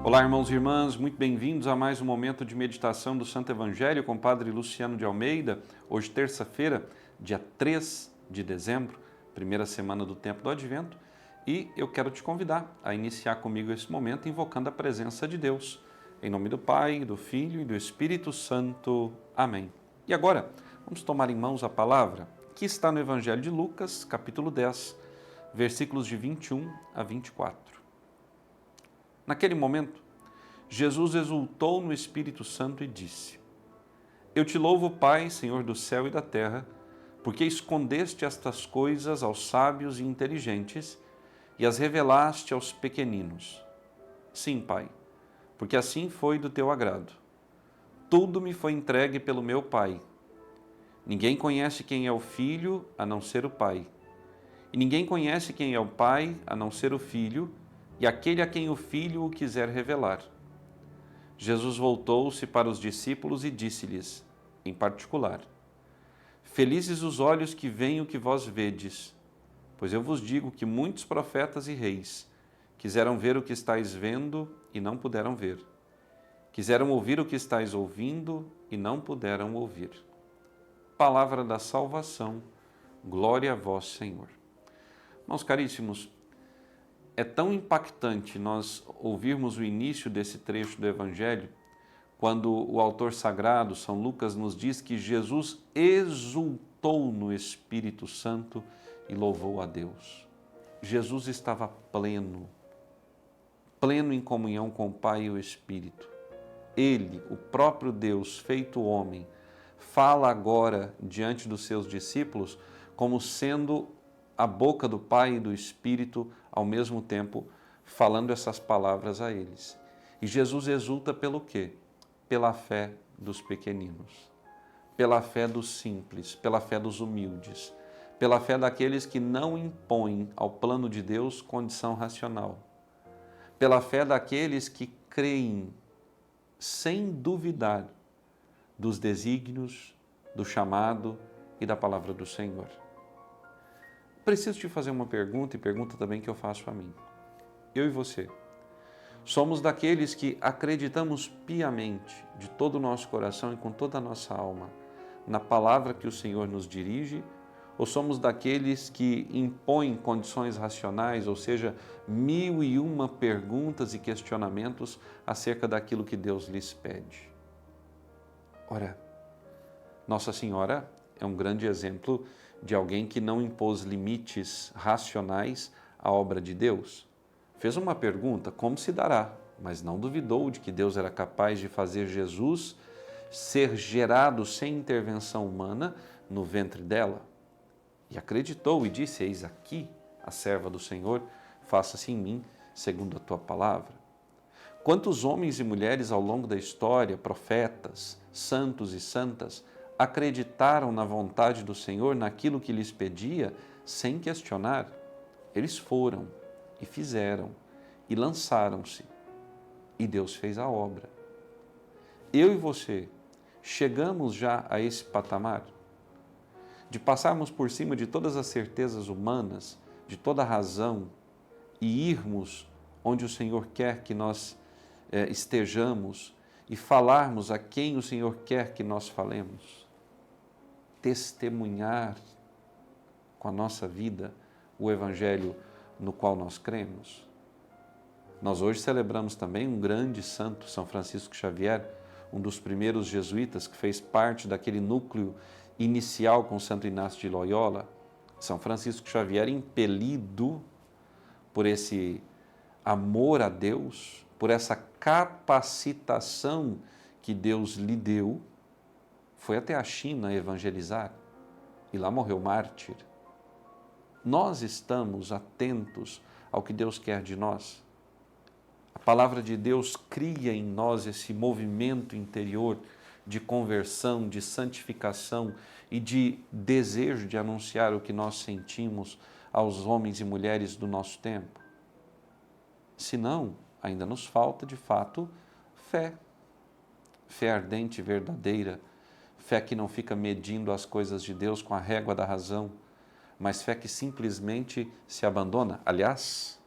Olá, irmãos e irmãs, muito bem-vindos a mais um momento de meditação do Santo Evangelho com o Padre Luciano de Almeida. Hoje, terça-feira, dia 3 de dezembro, primeira semana do tempo do Advento, e eu quero te convidar a iniciar comigo esse momento invocando a presença de Deus. Em nome do Pai, do Filho e do Espírito Santo. Amém. E agora, vamos tomar em mãos a palavra que está no Evangelho de Lucas, capítulo 10, versículos de 21 a 24. Naquele momento, Jesus exultou no Espírito Santo e disse: Eu te louvo, Pai, Senhor do céu e da terra, porque escondeste estas coisas aos sábios e inteligentes e as revelaste aos pequeninos. Sim, Pai, porque assim foi do teu agrado. Tudo me foi entregue pelo meu Pai. Ninguém conhece quem é o Filho a não ser o Pai. E ninguém conhece quem é o Pai a não ser o Filho e aquele a quem o Filho o quiser revelar. Jesus voltou-se para os discípulos e disse-lhes, em particular: Felizes os olhos que veem o que vós vedes, pois eu vos digo que muitos profetas e reis quiseram ver o que estáis vendo e não puderam ver. Quiseram ouvir o que estáis ouvindo e não puderam ouvir. Palavra da salvação, glória a vós, Senhor. Irmãos caríssimos, é tão impactante nós ouvirmos o início desse trecho do Evangelho, quando o autor sagrado, São Lucas, nos diz que Jesus exultou no Espírito Santo e louvou a Deus. Jesus estava pleno em comunhão com o Pai e o Espírito. Ele, o próprio Deus, feito homem, fala agora diante dos seus discípulos como sendo a boca do Pai e do Espírito ao mesmo tempo, falando essas palavras a eles. E Jesus exulta pelo quê? Pela fé dos pequeninos, pela fé dos simples, pela fé dos humildes, pela fé daqueles que não impõem ao plano de Deus condição racional, pela fé daqueles que creem sem duvidar dos desígnios, do chamado e da palavra do Senhor. Preciso te fazer uma pergunta e pergunta também que eu faço a mim. Eu e você, somos daqueles que acreditamos piamente, de todo o nosso coração e com toda a nossa alma, na palavra que o Senhor nos dirige, ou somos daqueles que impõem condições racionais, ou seja, 1001 perguntas e questionamentos acerca daquilo que Deus lhes pede? Ora, Nossa Senhora é um grande exemplo de alguém que não impôs limites racionais à obra de Deus. Fez uma pergunta, como se dará, mas não duvidou de que Deus era capaz de fazer Jesus ser gerado sem intervenção humana no ventre dela. E acreditou e disse, eis aqui a serva do Senhor, faça-se em mim segundo a tua palavra. Quantos homens e mulheres ao longo da história, profetas, santos e santas, acreditaram na vontade do Senhor, naquilo que lhes pedia, sem questionar? Eles foram e fizeram e lançaram-se e Deus fez a obra. Eu e você chegamos já a esse patamar de passarmos por cima de todas as certezas humanas, de toda a razão e irmos onde o Senhor quer que nós estejamos e falarmos a quem o Senhor quer que nós falemos. Testemunhar com a nossa vida o Evangelho no qual nós cremos. Nós hoje celebramos também um grande santo, São Francisco Xavier, um dos primeiros jesuítas que fez parte daquele núcleo inicial com Santo Inácio de Loyola. São Francisco Xavier, impelido por esse amor a Deus, por essa capacitação que Deus lhe deu, foi até a China evangelizar e lá morreu mártir. Nós estamos atentos ao que Deus quer de nós. A palavra de Deus cria em nós esse movimento interior de conversão, de santificação e de desejo de anunciar o que nós sentimos aos homens e mulheres do nosso tempo. Se não, ainda nos falta, de fato, fé. Fé ardente e verdadeira, fé que não fica medindo as coisas de Deus com a régua da razão, mas fé que simplesmente se abandona. Aliás,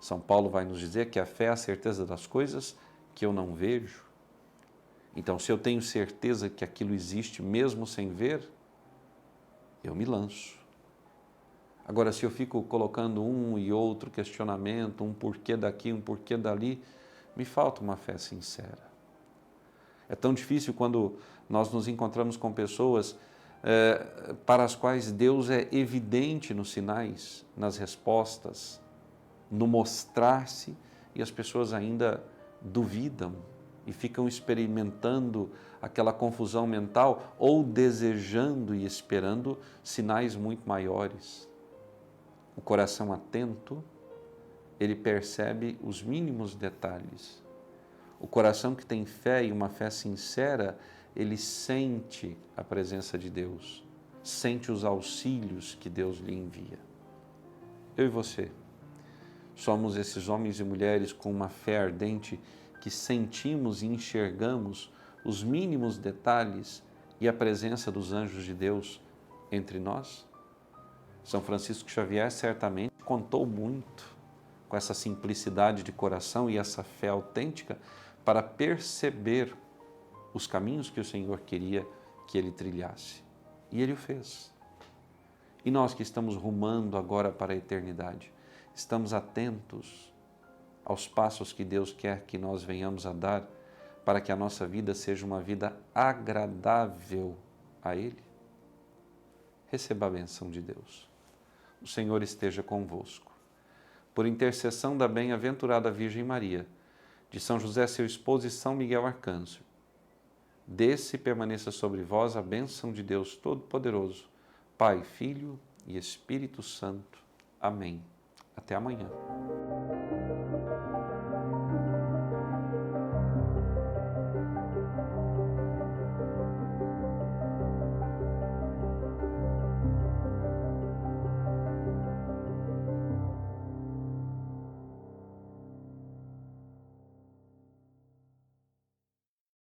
São Paulo vai nos dizer que a fé é a certeza das coisas que eu não vejo. Então, se eu tenho certeza que aquilo existe mesmo sem ver, eu me lanço. Agora, se eu fico colocando um e outro questionamento, um porquê daqui, um porquê dali, me falta uma fé sincera. É tão difícil quando nós nos encontramos com pessoas para as quais Deus é evidente nos sinais, nas respostas, no mostrar-se, e as pessoas ainda duvidam e ficam experimentando aquela confusão mental ou desejando e esperando sinais muito maiores. O coração atento, ele percebe os mínimos detalhes. O coração que tem fé e uma fé sincera, ele sente a presença de Deus, sente os auxílios que Deus lhe envia. Eu e você somos esses homens e mulheres com uma fé ardente que sentimos e enxergamos os mínimos detalhes e a presença dos anjos de Deus entre nós? São Francisco Xavier certamente contou muito com essa simplicidade de coração e essa fé autêntica para perceber os caminhos que o Senhor queria que ele trilhasse. E ele o fez. E nós que estamos rumando agora para a eternidade, estamos atentos aos passos que Deus quer que nós venhamos a dar para que a nossa vida seja uma vida agradável a Ele? Receba a benção de Deus. O Senhor esteja convosco. Por intercessão da bem-aventurada Virgem Maria, de São José, seu esposo, e São Miguel Arcanjo, desça e permaneça sobre vós a bênção de Deus Todo-Poderoso, Pai, Filho e Espírito Santo. Amém. Até amanhã.